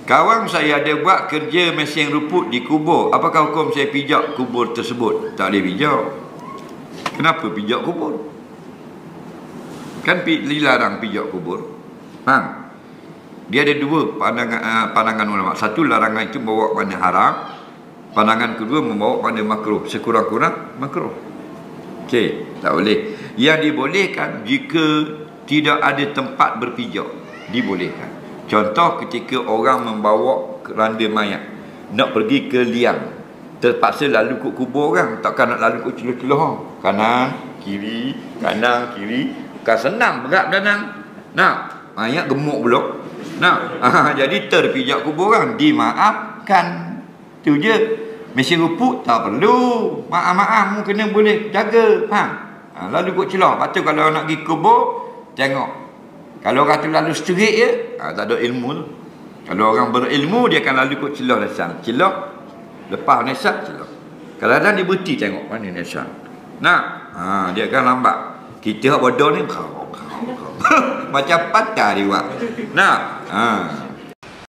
Kawan saya ada buat kerja mesin rumput di kubur. Apakah hukum saya pijak kubur tersebut? Tak boleh pijak. Kenapa pijak kubur? Kan dilarang pijak kubur. Faham? Dia ada dua pandangan ulama. Satu, larangan itu membawa kepada haram. Pandangan kedua, membawa kepada makruh. Sekurang-kurang makruh. Okey, tak boleh. Yang dibolehkan jika tidak ada tempat berpijak, dibolehkan. Contoh ketika orang membawa keranda mayat, nak pergi ke liang, terpaksa lalu ke kubur orang. Takkan nak lalu ke celah-celah, kanan kiri, kanan kiri. Bukan senang, berat danang. Nah, mayat gemuk pula. Nah, jadi terpijak kubur orang, dimaafkan. Tu je. Mesin rumput tak perlu. Maaf-maaf, mu kena boleh jaga. Faham? Lalu kot celah. Lepas tu kalau nak pergi kubur, tengok. Kalau orang tu lalu straight je, tak ada ilmu tu. Kalau orang berilmu, dia akan lalu kot celah lesan. Celah, lepas nesan, celah. Kadang-kadang dia berhenti tengok mana nesan. Nah, dia akan lambat. Kita bodoh ni, macam patah dia buat. Nah,